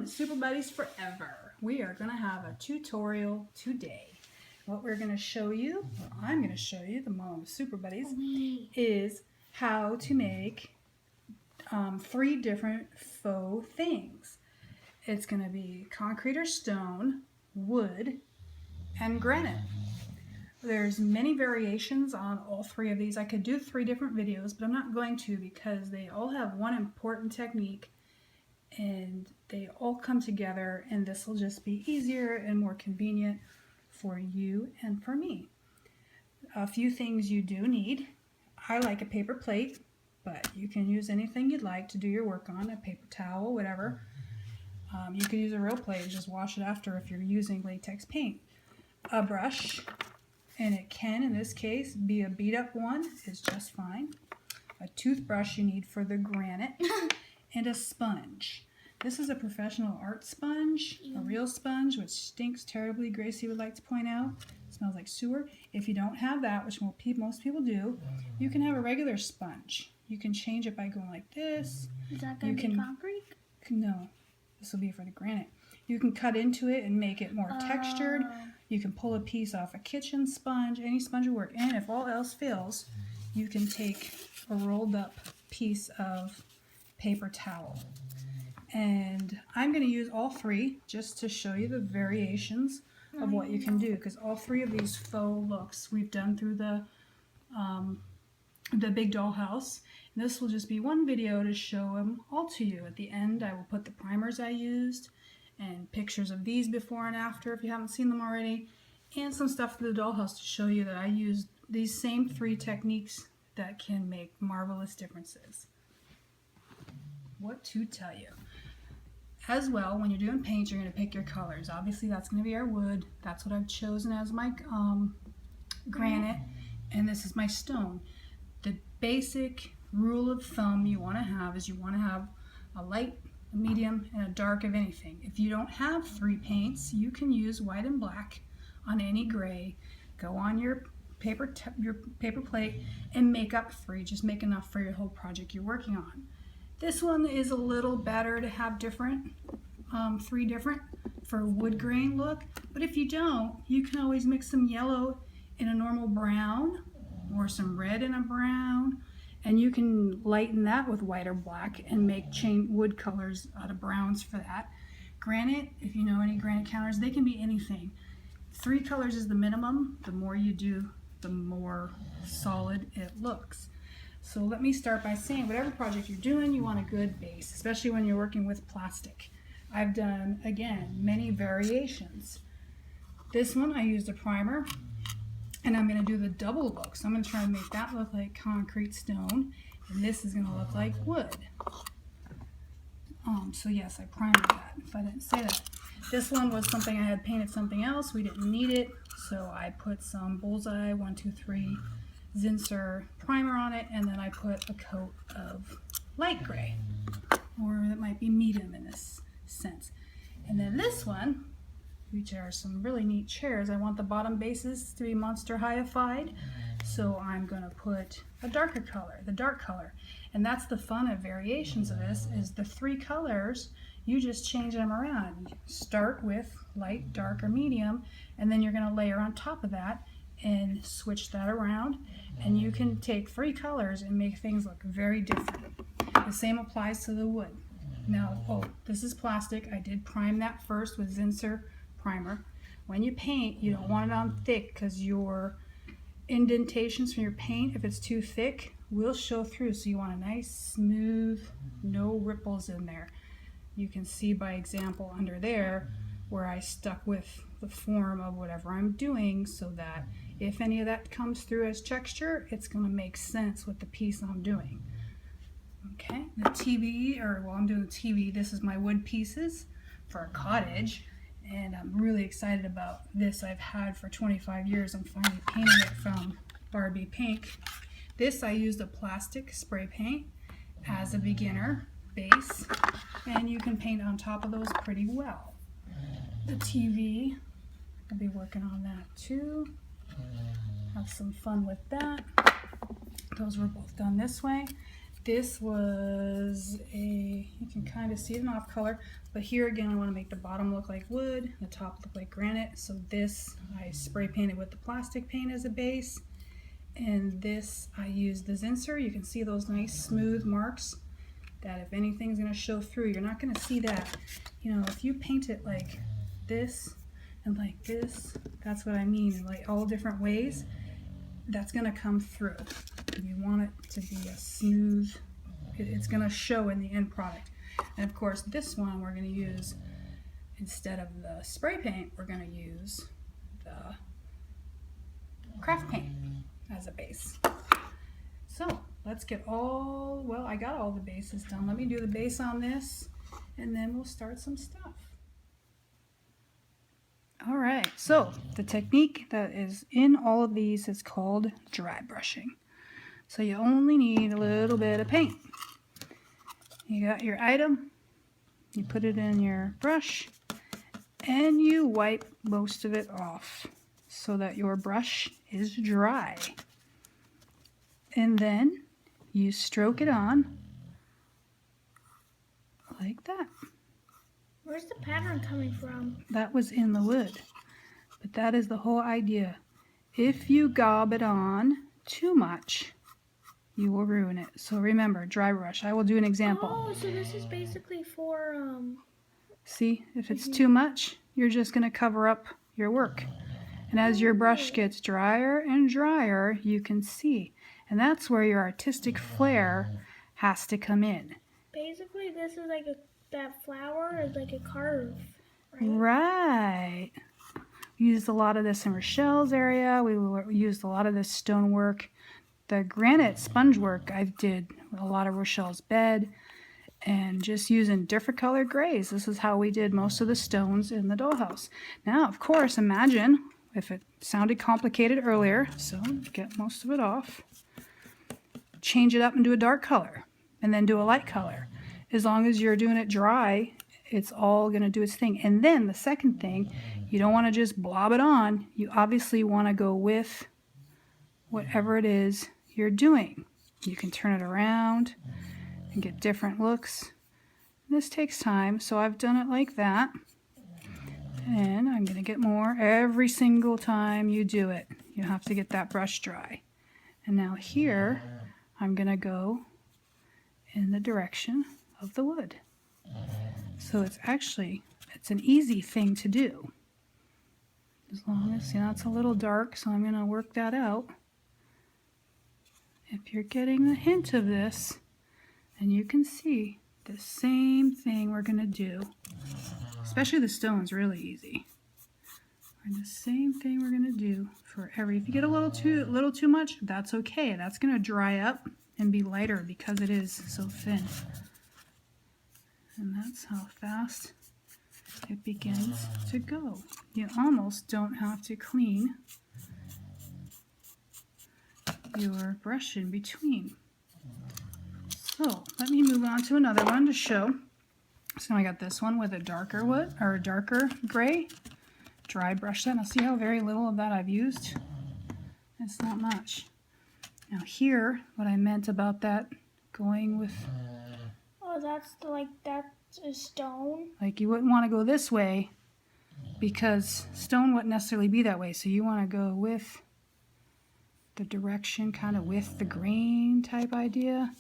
Welcome to Super Buddies Forever. We are going to have a tutorial today. What we're going to show you, or I'm going to show you, the mom of Super Buddies, is how to make 3 different faux things. It's going to be concrete or stone, wood, and granite. There's many variations on all 3 of these. I could do 3 different videos, but I'm not going to because they all have one important technique and they all come together, and this will just be easier and more convenient for you and for me. A few things you do need. I like a paper plate, but you can use anything you'd like to do your work on, a paper towel, whatever. You could use a real plate, just wash it after if you're using latex paint. A brush, and it can, in this case, be a beat up one, is just fine. A toothbrush you need for the granite, and a sponge. This is a professional art sponge, a real sponge, which stinks terribly, Gracie would like to point out. It smells like sewer. If you don't have that, which most people do, you can have a regular sponge. You can change it by going like this. Is that going to be concrete? No, this will be for the granite. You can cut into it and make it more textured. You can pull a piece off a kitchen sponge, any sponge will work. And if all else fails, you can take a rolled up piece of paper towel. And I'm going to use all 3 just to show you the variations of what you can do, because all 3 of these faux looks we've done through the big dollhouse. And this will just be one video to show them all to you. At the end I will put the primers I used and pictures of these before and after if you haven't seen them already, and some stuff for the dollhouse to show you that I used these same 3 techniques that can make marvelous differences. What to tell you. As well, when you're doing paint, you're going to pick your colors. Obviously that's going to be our wood. That's what I've chosen as my granite, and this is my stone. The basic rule of thumb you want to have is you want to have a light, a medium, and a dark of anything. If you don't have 3 paints, you can use white and black on any gray. Go on your paper plate and make up 3. Just make enough for your whole project you're working on. This one is a little better to have different, 3 different for a wood grain look. But if you don't, you can always mix some yellow in a normal brown or some red in a brown. And you can lighten that with white or black and make wood colors out of browns for that. Granite, if you know any granite counters, they can be anything. 3 colors is the minimum. The more you do, the more solid it looks. So let me start by saying whatever project you're doing, you want a good base, especially when you're working with plastic. I've done, again, many variations. This one I used a primer, and I'm going to do the double look. So I'm going to try to make that look like concrete stone, and this is going to look like wood. So yes, I primed that, if I didn't say that. This one was something I had painted something else. We didn't need it, so I put some Bullseye 1, 2, 3 Zinsser primer on it, and then I put a coat of light gray, or it might be medium in this sense. And then this one, which are some really neat chairs, I want the bottom bases to be Monster High-ified, so I'm going to put a darker color, the dark color. And that's the fun of variations of this, is the 3 colors, you just change them around. You start with light, dark, or medium, and then you're going to layer on top of that and switch that around, and you can take 3 colors and make things look very different. The same applies to the wood. Now, this is plastic. I did prime that first with Zinsser primer. When you paint, you don't want it on thick because your indentations from your paint, if it's too thick, will show through. So you want a nice, smooth, no ripples in there. You can see by example under there where I stuck with the form of whatever I'm doing, so that if any of that comes through as texture, it's going to make sense with the piece I'm doing. Okay, the TV, while I'm doing the TV, this is my wood pieces for a cottage, and I'm really excited about this. I've had for 25 years. I'm finally painting it from Barbie pink. This I used a plastic spray paint as a beginner base, and you can paint on top of those pretty well. The TV, I'll be working on that too. Have some fun with that. Those were both done this way. This was you can kind of see it in off color, but here again I want to make the bottom look like wood, the top look like granite. So this I spray painted with the plastic paint as a base, and this I used the Zinsser. You can see those nice smooth marks that if anything's going to show through, you're not going to see that. You know, if you paint it like this and like this, that's what I mean, in like all different ways, that's going to come through. You want it to be a smooth, it's going to show in the end product. And of course this one we're going to use, instead of the spray paint, we're going to use the craft paint as a base. So let's get I got all the bases done. Let me do the base on this and then we'll start some stuff. All right, so the technique that is in all of these is called dry brushing. So you only need a little bit of paint. You got your item, you put it in your brush, and you wipe most of it off so that your brush is dry. And then you stroke it on like that. Where's the pattern coming from? That was in the wood, but that is the whole idea. If you gob it on too much, you will ruin it. So remember, dry brush. I will do an example. Oh, so this is basically for See, if it's too much, you're just going to cover up your work. And as your brush gets drier and drier, you can see. And that's where your artistic flair has to come in. Basically, this is like that flower is like a curve, right? Right. We used a lot of this in Rochelle's area. We used a lot of this stonework. The granite sponge work I did a lot of Rochelle's bed, and just using different colored grays. This is how we did most of the stones in the dollhouse. Now, of course, imagine if it sounded complicated earlier, so get most of it off. Change it up and do a dark color, and then do a light color. As long as you're doing it dry, it's all going to do its thing. And then the second thing, you don't want to just blob it on. You obviously want to go with whatever it is you're doing. You can turn it around and get different looks. This takes time, so I've done it like that. And I'm going to get more every single time you do it. You have to get that brush dry. And now here, I'm going to go in the direction of the wood. So it's an easy thing to do. As long as, it's a little dark, so I'm going to work that out. If you're getting the hint of this, and you can see the same thing we're going to do, especially the stone's really easy. And the same thing we're going to do for if you get a little too much, that's okay. That's going to dry up and be lighter because it is so thin. And that's how fast it begins to go. You almost don't have to clean your brush in between. So let me move on to another one to show. So I got this one with a darker wood, or a darker gray. Dry brush that. Now see how very little of that I've used? It's not much. Now here, what I meant about that going with... Oh, that's a stone? Like you wouldn't want to go this way because stone wouldn't necessarily be that way. So you want to go with the direction, kind of with the grain type idea.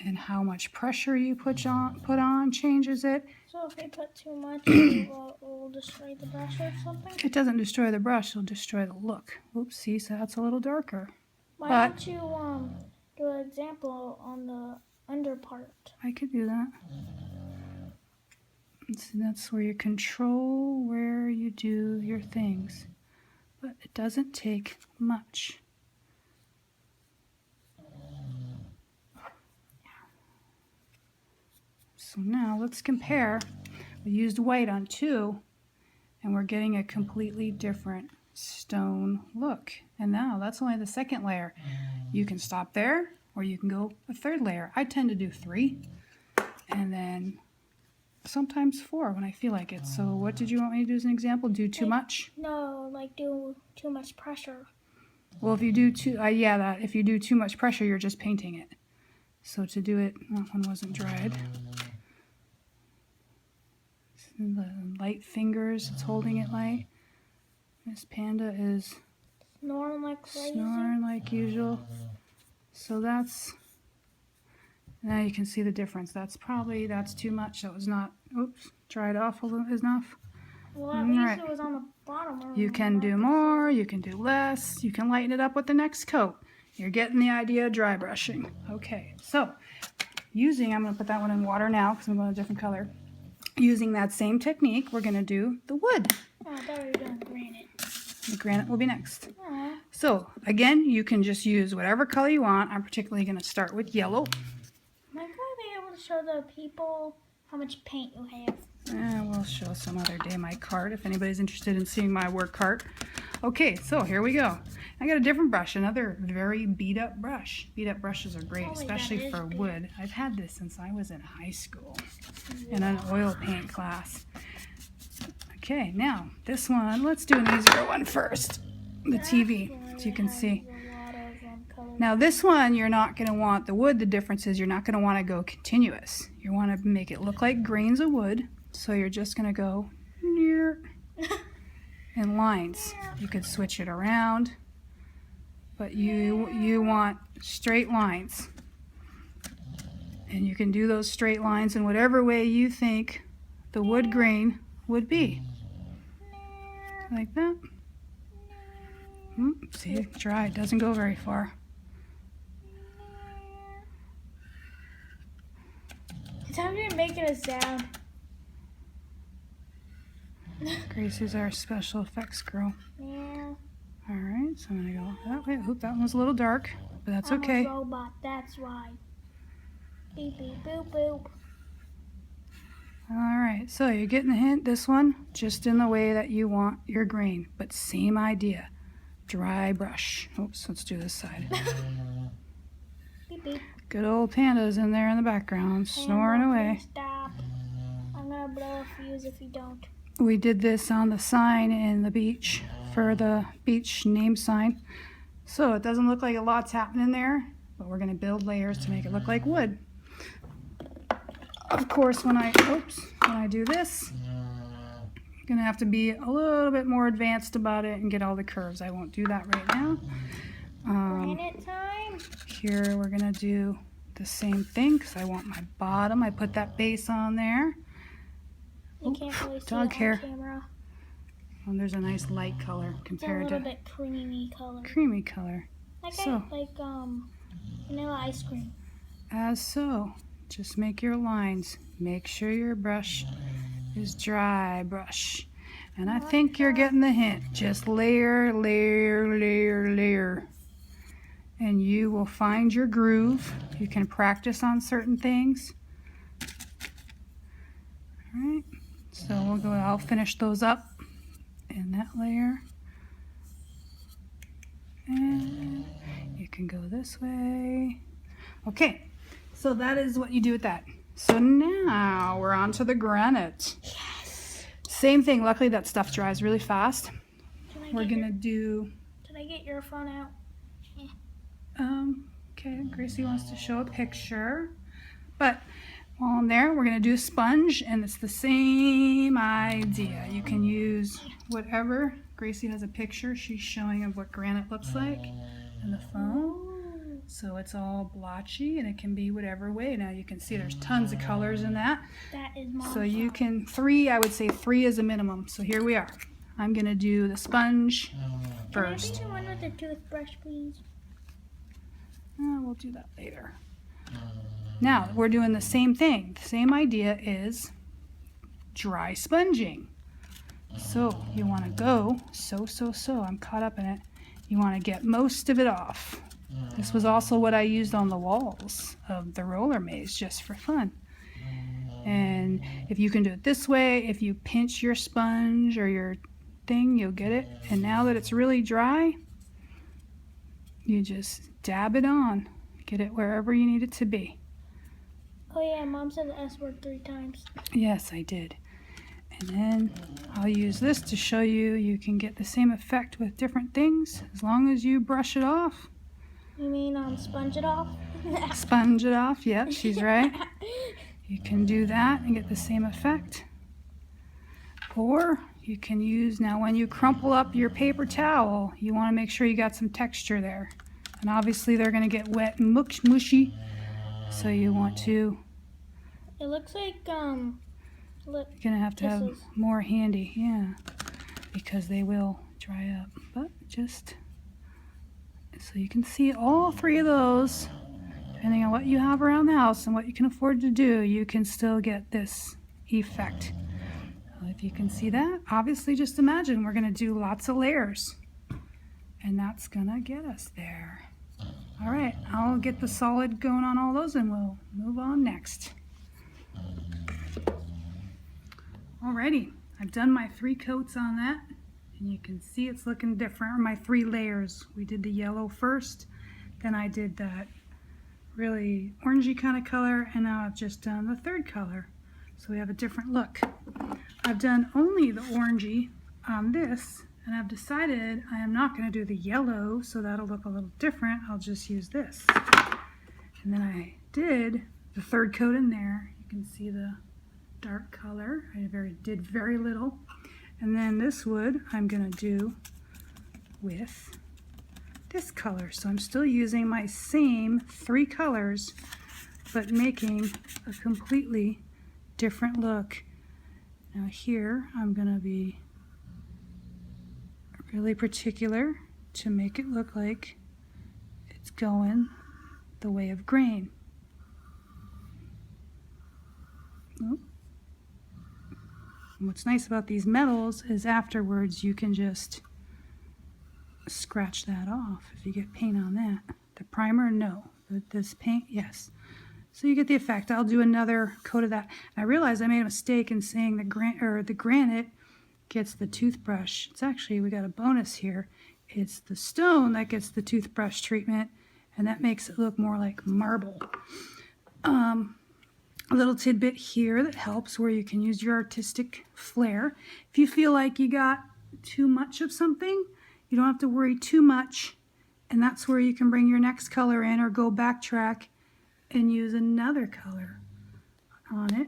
And how much pressure you put on changes it. So if I put too much, it will destroy the brush or something? It doesn't destroy the brush, it'll destroy the look. Oops, see, so that's a little darker. Why don't you do an example on the under part? I could do that. So that's where you control where you do your things. But it doesn't take much. So now let's compare. We used white on 2, and we're getting a completely different stone look. And now that's only the second layer. You can stop there, or you can go a third layer. I tend to do 3, and then sometimes 4 when I feel like it. So what did you want me to do as an example? Do too much? No, like do too much pressure. Well, if you do if you do too much pressure, you're just painting it. So to do it, that one wasn't dried. The light fingers, it's holding it light. Miss Panda is Snoring like crazy. snoring like usual. So that's, now you can see the difference. That's too much. That was not, oops, dried off a little enough. Well, at All least right. it was on the bottom. You can do more, you can do less, you can lighten it up with the next coat. You're getting the idea of dry brushing. Okay, so I'm going to put that one in water now because I'm going a different color. Using that same technique, we're going to do the wood. Oh, I thought we were doing granite. The granite will be next. Aw. So again, you can just use whatever color you want. I'm particularly going to start with yellow. Am I going to be able to show the people how much paint you have? We'll show some other day my cart if anybody's interested in seeing my work cart. Okay, so here we go. I got a different brush, another very beat up brush. Beat up brushes are great, Oh, especially for wood. I've had this since I was in high school in an oil paint class. Okay, now this one, let's do an easier one first. The TV, so you can see. Now this one, you're not going to want the wood. The difference is you're not going to want to go continuous. You want to make it look like grains of wood. So you're just going to go near in lines. You could switch it around, but you want straight lines. And you can do those straight lines in whatever way you think the wood grain would be. Like that. See, dry. It doesn't go very far. It's time you're making a sound. Gracie's our special effects girl. Yeah. Alright, so I'm going to go that way. Oop, that one was a little dark, but that's okay. I'm a robot, that's why. Beep, beep, boop, boop. Alright, so you're getting the hint. This one, just in the way that you want your grain, but same idea. Dry brush. Oops, let's do this side. Beep, beep. Good old Panda's in there in the background, snoring away. Stop. I'm going to blow a fuse if you don't. We did this on the sign in the beach for the beach name sign. So it doesn't look like a lot's happening there, but we're going to build layers to make it look like wood. Of course, when I do this, I'm going to have to be a little bit more advanced about it and get all the curves. I won't do that right now. Granite time. Here we're going to do the same thing because I want my bottom. I put that base on there. You can't really see dog it hair. on camera. And there's a nice light color It's a compared little to bit creamy color. creamy color. Like vanilla ice cream. As so, just make your lines. Make sure your brush is dry brush. And I think you're getting the hint. Just layer, layer, layer, layer. And you will find your groove. You can practice on certain things. Alright, so I'll finish those up in that layer. And you can go this way. Okay, so that is what you do with that. So now we're on to the granite. Yes. Same thing. Luckily that stuff dries really fast. We're gonna do. Can I get your phone out? Okay, Gracie wants to show a picture, but while I'm there, we're gonna do a sponge, and it's the same idea. You can use whatever. Gracie has a picture she's showing of what granite looks like in the phone. So it's all blotchy, and it can be whatever way. Now you can see there's tons of colors in that. That is my So you can, I would say 3 is a minimum. So here we are. I'm gonna do the sponge first. Can I be the one with the toothbrush, please? We'll do that later. Now we're doing the same thing. The same idea is dry sponging. So you want to go I'm caught up in it. You want to get most of it off. This was also what I used on the walls of the roller maze just for fun. And if you can do it this way, if you pinch your sponge or your thing, you'll get it. And now that it's really dry, you just dab it on. Get it wherever you need it to be. Oh yeah, Mom said the S word 3 times. Yes, I did. And then I'll use this to show you you can get the same effect with different things as long as you brush it off. You mean sponge it off? Sponge it off. Yep, she's right. You can do that and get the same effect. Or you can use, now when you crumple up your paper towel, you want to make sure you got some texture there. And obviously they're going to get wet and mushy. So you want to... It looks like, look. You're going to have Kisses. more handy, yeah. Because they will dry up. But just... So you can see all three of those. Depending on what you have around the house and what you can afford to do, you can still get this effect. If you can see that, obviously just imagine we're going to do lots of layers. And that's going to get us there. All right, I'll get the solid going on all those and we'll move on next. Alrighty, I've done my 3 coats on that. And you can see it's looking different, or my 3 layers. We did the yellow first, then I did that really orangey kind of color, and now I've just done the 3rd color. So we have a different look. I've done only the orangey on this, and I've decided I am not going to do the yellow, so that'll look a little different. I'll just use this. And then I did the 3rd coat in there. You can see the dark color. I did very little. And then this wood I'm going to do with this color. So I'm still using my same 3 colors, but making a completely different look. Now here I'm going to be really particular to make it look like it's going the way of grain. Oh. And what's nice about these metals is afterwards you can just scratch that off if you get paint on that. The primer, no. But this paint, yes. So you get the effect. I'll do another coat of that. I realized I made a mistake in saying the granite gets the toothbrush. It's actually, we got a bonus here. It's the stone that gets the toothbrush treatment, and that makes it look more like marble. A little tidbit here that helps where you can use your artistic flair. If you feel like you got too much of something, you don't have to worry too much, and that's where you can bring your next color in or go backtrack and use another color on it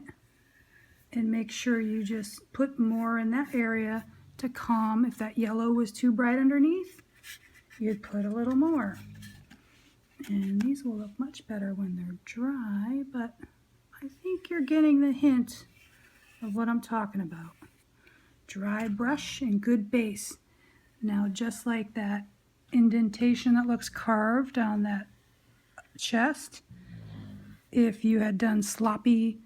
and make sure you just put more in that area to calm. If that yellow was too bright underneath, you'd put a little more. And these will look much better when they're dry, but I think you're getting the hint of what I'm talking about. Dry brush and good base. Now, just like that indentation that looks carved on that chest, if you had done sloppy,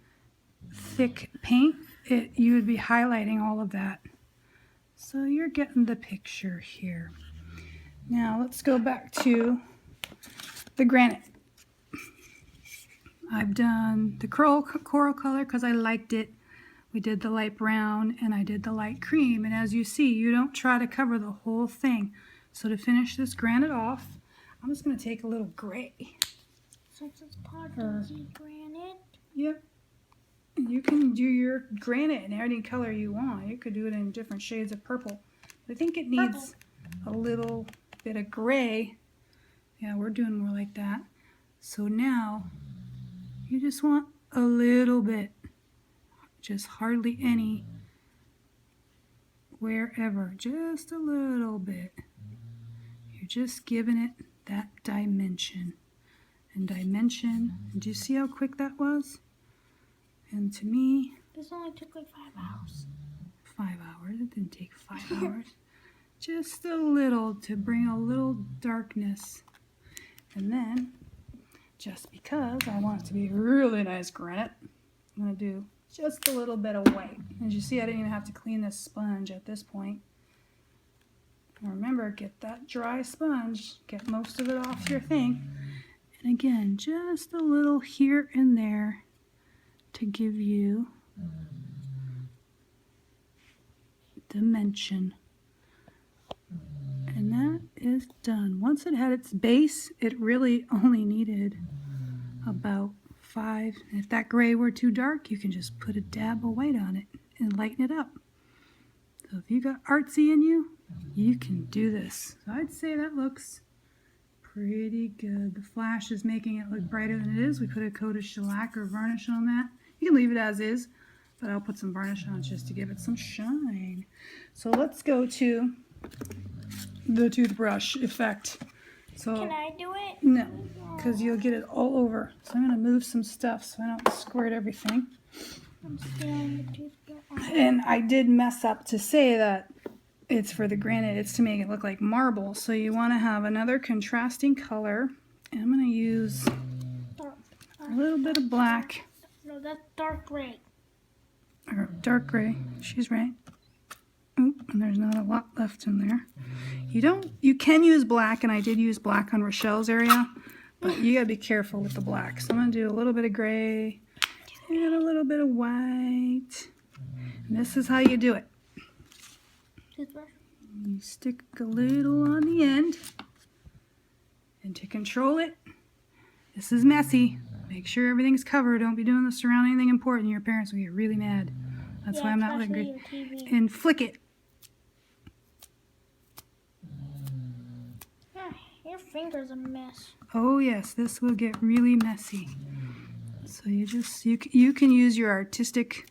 thick paint, you would be highlighting all of that. So you're getting the picture here. Now, let's go back to the granite. I've done the coral color because I liked it. We did the light brown and I did the light cream. And as you see, you don't try to cover the whole thing. So to finish this granite off, I'm just going to take a little gray. So it's Barbie granite. Yep. You can do your granite in any color you want. You could do it in different shades of purple. I think it needs a little bit of gray. Yeah, we're doing more like that. So now you just want a little bit, just hardly any, wherever, just a little bit. You're just giving it that dimension. And dimension, do you see how quick that was? And to me, this only took like 5 hours. 5 hours, it didn't take 5 hours. Just a little to bring a little darkness. And then, just because I want it to be really nice granite, I'm going to do just a little bit of white. As you see, I didn't even have to clean this sponge at this point. Remember, get that dry sponge, get most of it off your thing. And again, just a little here and there to give you dimension. And that is done. Once it had its base, it really only needed about 5. And if that gray were too dark, you can just put a dab of white on it and lighten it up. So if you got artsy in you, you can do this. So I'd say that looks pretty good. The flash is making it look brighter than it is. We put a coat of shellac or varnish on that. You can leave it as is, but I'll put some varnish on just to give it some shine. So let's go to the toothbrush effect. So Can I do it? no, because you'll get it all over. So I'm going to move some stuff so I don't squirt everything. I'm stealing the toothbrush. And I did mess up to say that it's for the granite. It's to make it look like marble. So you want to have another contrasting color. And I'm going to use a little bit of black. No, that's dark gray. Or dark gray. She's right. Oh, and there's not a lot left in there. You can use black, and I did use black on Rochelle's area, but you gotta be careful with the black. So I'm gonna do a little bit of gray and a little bit of white. And this is how you do it. Toothbrush. You stick a little on the end, and to control it, this is messy. Make sure everything's covered. Don't be doing this around anything important. Your parents will get really mad. That's why I'm not letting especially your TV. And flick it. Your finger's a mess. Oh yes, this will get really messy. So you can use your artistic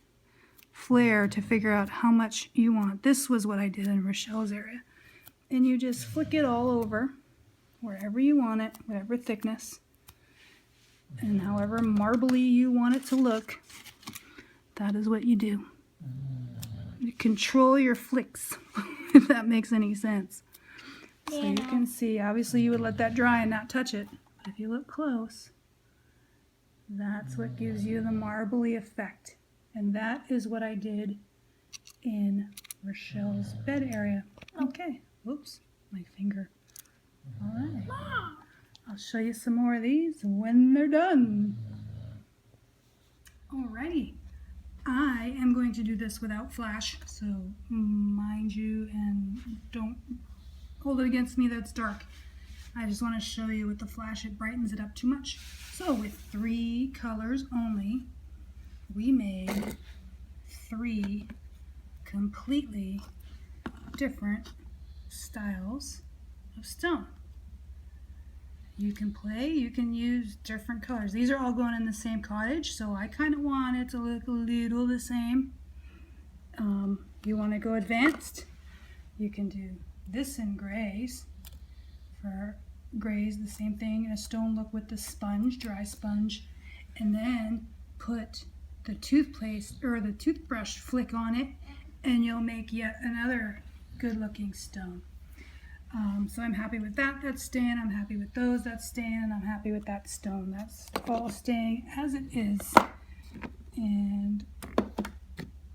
flair to figure out how much you want. This was what I did in Rochelle's area. And you just flick it all over wherever you want it, whatever thickness. And however marbly you want it to look, that is what you do. You control your flicks, if that makes any sense. So you can see, obviously you would let that dry and not touch it. But if you look close, that's what gives you the marbly effect. And that is what I did in Rochelle's bed area. Okay, whoops, my finger. All right, I'll show you some more of these when they're done. Alrighty, I am going to do this without flash, so mind you, and don't hold it against me that's dark. I just want to show you with the flash, it brightens it up too much. So with 3 colors only, we made 3 completely different styles of stone. You can play, you can use different colors. These are all going in the same cottage, so I kind of want it to look a little the same. You want to go advanced, you can do this in grays. For grays, the same thing, a stone look with the sponge, dry sponge, and then put the toothpaste or the toothbrush flick on it, and you'll make yet another good looking stone. So I'm happy with that, that's staying. I'm happy with those, that's staying. And I'm happy with that stone, that's all staying as it is. And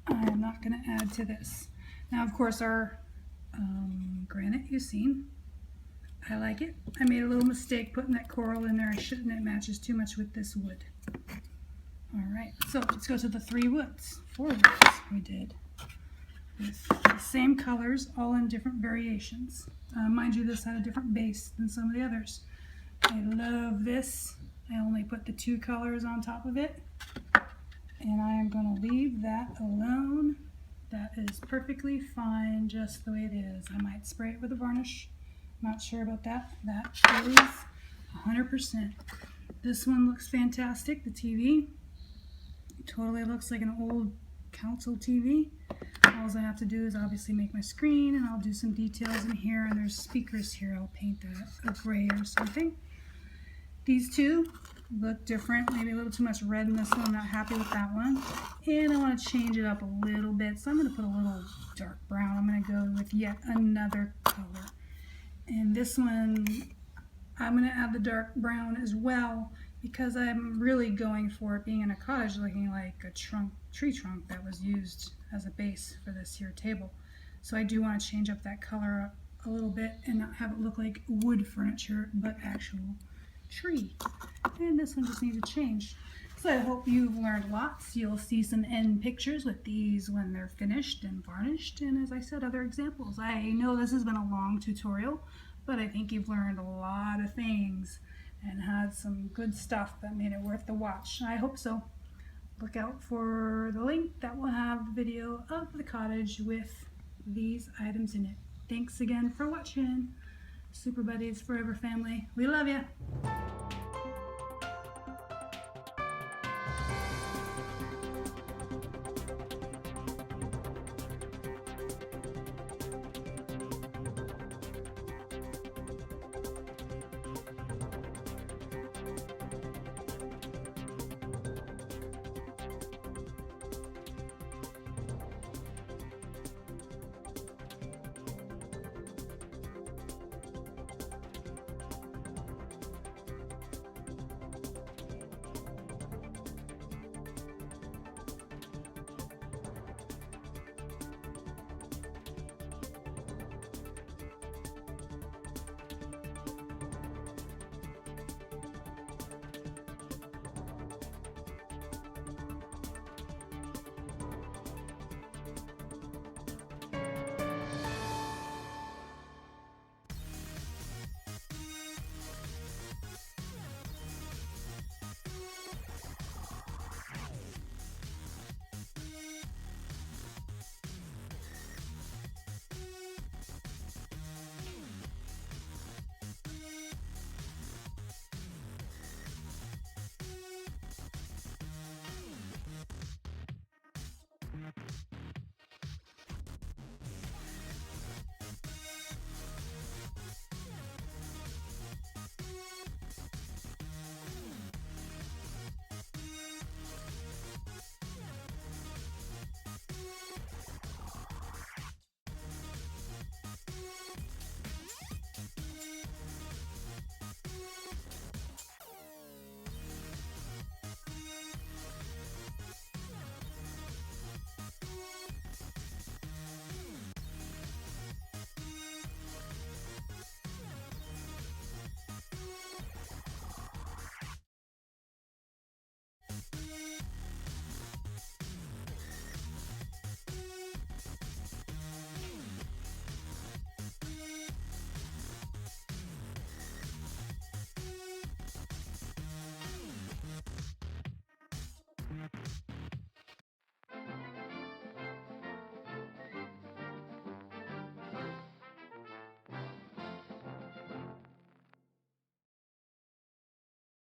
I'm not going to add to this. Now, of course, our granite you've seen. I like it. I made a little mistake putting that coral in there. I shouldn't. It matches too much with this wood. All right, so let's go to the 4 woods we did with the same colors, all in different variations. Mind you, this had a different base than some of the others. I love this. I only put the 2 colors on top of it, and I am going to leave that alone. That is perfectly fine just the way it is. I might spray it with a varnish. Not sure about that. That is 100%. This one looks fantastic, the TV. It totally looks like an old council TV. All I have to do is obviously make my screen, and I'll do some details in here, and there's speakers here. I'll paint that a gray or something. These 2 look different, maybe a little too much red in this one. I'm not happy with that one. And I want to change it up a little bit, so I'm going to put a little dark brown. I'm going to go with yet another color. And this one, I'm going to add the dark brown as well, because I'm really going for it being in a cottage looking like a tree trunk that was used as a base for this here table. So I do want to change up that color up a little bit and not have it look like wood furniture, but actual tree. And this one just needs a change. So I hope you've learned lots. You'll see some end pictures with these when they're finished and varnished, and as I said, other examples. I know this has been a long tutorial, but I think you've learned a lot of things and had some good stuff that made it worth the watch. I hope so. Look out for the link that will have the video of the cottage with these items in it. Thanks again for watching. Super Buddies Forever family. We love you.